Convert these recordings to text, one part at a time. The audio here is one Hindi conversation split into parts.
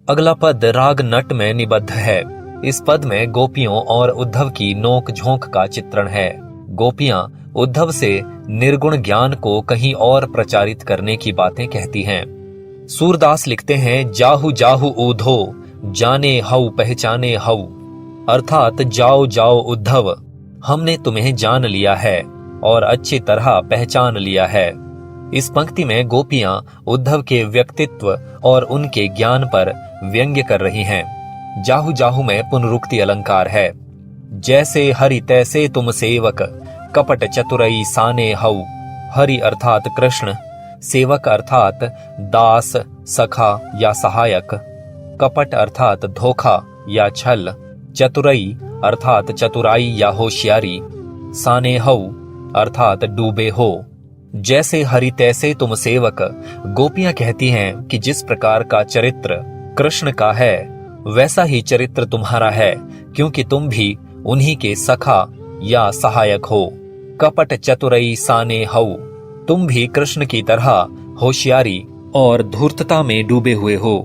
अगला पद राग नट में निबद्ध है। इस पद में गोपियों और उद्धव की नोक झोंक का चित्रण है। गोपियां उद्धव से निर्गुण ज्ञान को कहीं और प्रचारित करने की बातें कहती हैं। सूरदास लिखते हैं, जाहु जाहु ऊधो जाने हऊ पहचाने हऊ, अर्थात जाओ जाओ उद्धव, हमने तुम्हें जान लिया है और अच्छी तरह पहचान लिया है। इस पंक्ति में गोपियां उद्धव के व्यक्तित्व और उनके ज्ञान पर व्यंग्य कर रही हैं। जाहु जाहु में पुनरुक्ति अलंकार है। जैसे हरि तैसे तुम सेवक, कपट चतुरई साने हऊ। हरि अर्थात कृष्ण, सेवक अर्थात दास, सखा या सहायक, कपट अर्थात धोखा या छल, चतुरई अर्थात चतुराई या होशियारी, साने हऊ अर्थात डूबे हो। जैसे हरि तैसे तुम सेवक, गोपियां कहती हैं कि जिस प्रकार का चरित्र कृष्ण का है वैसा ही चरित्र तुम्हारा है, क्योंकि तुम भी उन्हीं के सखा या सहायक हो। कपट चतुरई साने हऊ, तुम भी कृष्ण की तरह होशियारी और धूर्तता में डूबे हुए हो,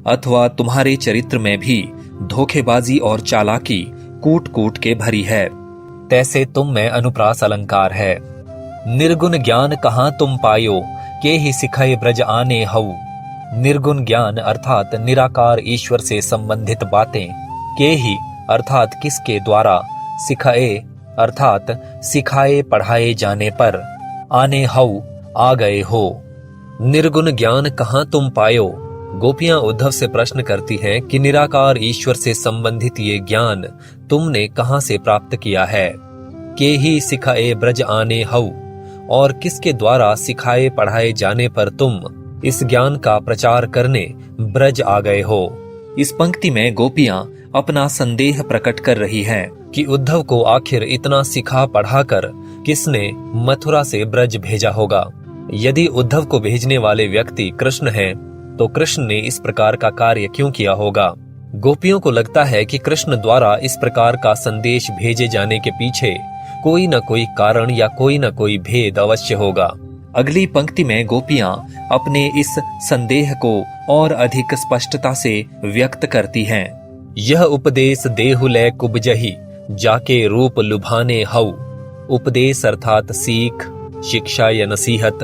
अथवा तुम्हारे चरित्र में भी धोखेबाजी और चालाकी कूट कूट के भरी है। तैसे तुम में अनुप्रास अलंकार है। निर्गुण ज्ञान कहाँ तुम पायो, के ही सिखाए ब्रज आने हऊ। निर्गुण ज्ञान अर्थात निराकार ईश्वर से संबंधित बातें, के ही अर्थात किसके द्वारा, सिखाए अर्थात सिखाए पढ़ाए जाने पर, आने हऊ आ गए हो। निर्गुण ज्ञान कहाँ तुम पायो। गोपियां उद्धव से प्रश्न करती हैं कि निराकार ईश्वर से संबंधित ये ज्ञान तुमने कहां से प्राप्त किया है। के ही सिखाए ब्रज आने हऊ, और किसके द्वारा सिखाए पढ़ाए जाने पर तुम इस ज्ञान का प्रचार करने ब्रज आ गए हो। इस पंक्ति में गोपियां अपना संदेह प्रकट कर रही हैं कि उद्धव को आखिर इतना सिखा पढ़ाकर किसने मथुरा से ब्रज भेजा होगा। यदि उद्धव को भेजने वाले व्यक्ति कृष्ण हैं, तो कृष्ण ने इस प्रकार का कार्य क्यों किया होगा। गोपियों को लगता है कि कृष्ण द्वारा इस प्रकार का संदेश भेजे जाने के पीछे कोई न कोई कारण या कोई न कोई भेद अवश्य होगा। अगली पंक्ति में गोपियां अपने इस संदेह को और अधिक स्पष्टता से व्यक्त करती हैं। यह उपदेश देहु लै कुबजही, जाके रूप लुभाने हऊ। उपदेश अर्थात सीख, शिक्षा या नसीहत।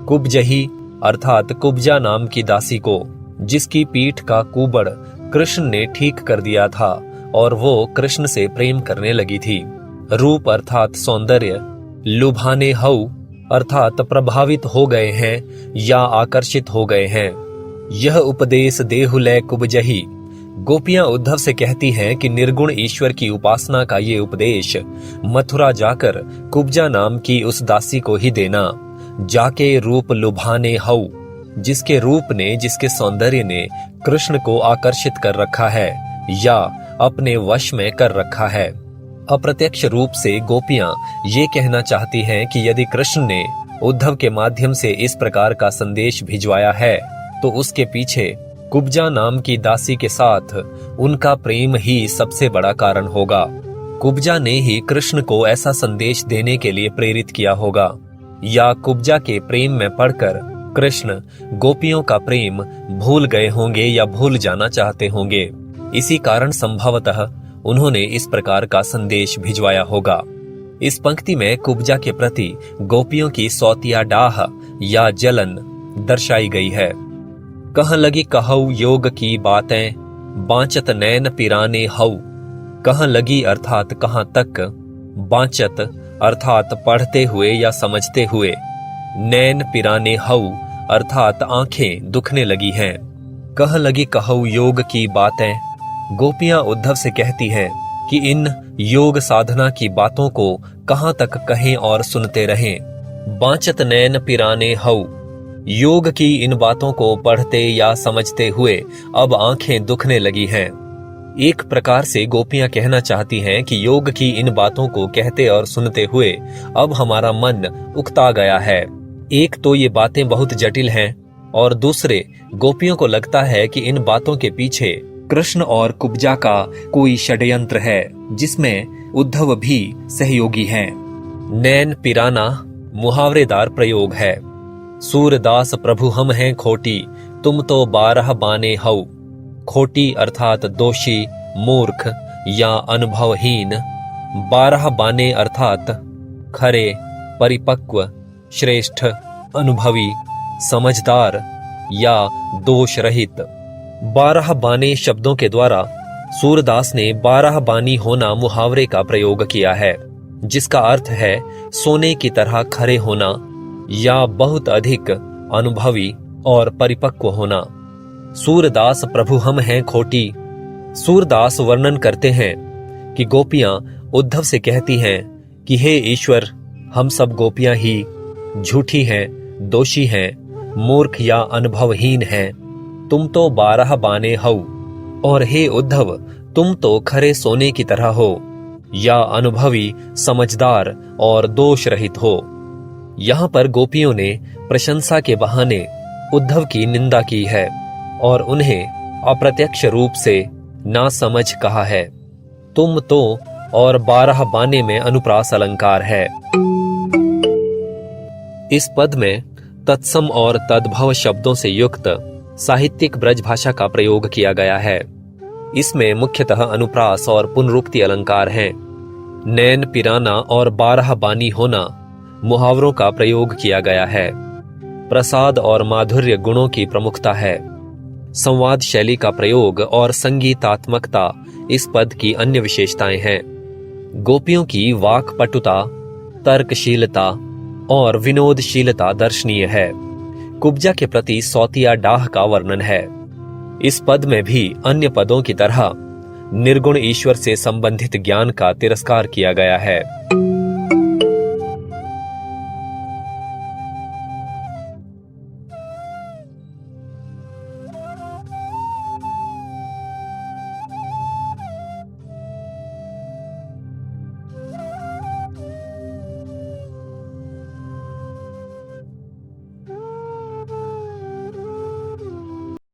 कुबजही अर्थात कुब्जा नाम की दासी को, जिसकी पीठ का कुबड़ कृष्ण ने ठीक कर दिया था और वो कृष्ण से प्रेम करने लगी थी। रूप अर्थात सौंदर्य। लुभाने हऊ अर्थात प्रभावित हो गए हैं या आकर्षित हो गए हैं। यह उपदेश देहु लै कुबजही। गोपियां उद्धव से कहती हैं कि निर्गुण ईश्वर की उपासना का ये उपदेश मथुरा जाकर कुब्जा नाम की उस दासी को ही देना। जाके रूप लुभाने हऊ, जिसके रूप ने, जिसके सौंदर्य ने कृष्ण को आकर्षित कर रखा है या अपने वश में कर रखा है। अप्रत्यक्ष रूप से गोपियां ये कहना चाहती हैं कि यदि कृष्ण ने उद्धव के माध्यम से इस प्रकार का संदेश भिजवाया है, तो उसके पीछे कुब्जा नाम की दासी के साथ उनका प्रेम ही सबसे बड़ा कारण होगा। कुब्जा ने ही कृष्ण को ऐसा संदेश देने के लिए प्रेरित किया होगा, या कुब्जा के प्रेम में पड़कर कृष्ण गोपियों का प्रेम भूल गए होंगे या भूल जाना चाहते होंगे। इसी कारण संभवतः उन्होंने इस प्रकार का संदेश भिजवाया होगा। इस पंक्ति में कुब्जा के प्रति गोपियों की सौतिया डाह या जलन दर्शाई गई है। कहाँ लगी कहऊ योग की बातें, बांचत नैन पिराने हऊ। कहाँ लगी अर्थात कहाँ तक, बांचत अर्थात पढ़ते हुए या समझते हुए, नैन पिराने हऊ अर्थात आंखें दुखने लगी हैं। कहाँ लगी कहऊ योग की बातें। गोपियां उद्धव से कहती हैं कि इन योग साधना की बातों को कहां तक कहें और सुनते रहें। बांचत नैन पिराने हऊ, योग की इन बातों को पढ़ते या समझते हुए अब आंखें दुखने लगी हैं। एक प्रकार से गोपियां कहना चाहती हैं कि योग की इन बातों को कहते और सुनते हुए अब हमारा मन उकता गया है। एक तो ये बातें बहुत जटिल हैं, और दूसरे गोपियों को लगता है कि इन बातों के पीछे कृष्ण और कुब्जा का कोई षड्यंत्र है, जिसमें उद्धव भी सहयोगी हैं। नैन पिराना मुहावरेदार प्रयोग है। सूरदास प्रभु हम हैं खोटी, तुम तो 12 बाने हऊ। खोटी अर्थात दोषी, मूर्ख या अनुभवहीन। 12 बाने अर्थात खरे, परिपक्व, श्रेष्ठ, अनुभवी, समझदार या दोष रहित। 12 बाने शब्दों के द्वारा सूरदास ने 12 बानी होना मुहावरे का प्रयोग किया है, जिसका अर्थ है सोने की तरह खरे होना या बहुत अधिक अनुभवी और परिपक्व होना। सूरदास प्रभु हम हैं खोटी। सूरदास वर्णन करते हैं कि गोपियां उद्धव से कहती हैं कि हे ईश्वर, हम सब गोपियां ही झूठी हैं, दोषी हैं, मूर्ख या अनुभवहीन हैं। तुम तो 12 बाने हो, और हे उद्धव, तुम तो खरे सोने की तरह हो या अनुभवी, समझदार और दोष रहित हो। यहाँ पर गोपियों ने प्रशंसा के बहाने उद्धव की निंदा की है और उन्हें अप्रत्यक्ष रूप से नासमझ कहा है। तुम तो और 12 बाने में अनुप्रास अलंकार है। इस पद में तत्सम और तद्भव शब्दों से युक्त साहित्यिक ब्रज भाषा का प्रयोग किया गया है। इसमें मुख्यतः अनुप्रास और पुनरुक्ति अलंकार हैं। नैन पिराना और 12 बानी होना मुहावरों का प्रयोग किया गया है। प्रसाद और माधुर्य गुणों की प्रमुखता है। संवाद शैली का प्रयोग और संगीतात्मकता इस पद की अन्य विशेषताएं हैं। गोपियों की वाक पटुता, तर्कशीलता और विनोदशीलता दर्शनीय है। कुब्जा के प्रति सौतिया डाह का वर्णन है। इस पद में भी अन्य पदों की तरह निर्गुण ईश्वर से संबंधित ज्ञान का तिरस्कार किया गया है।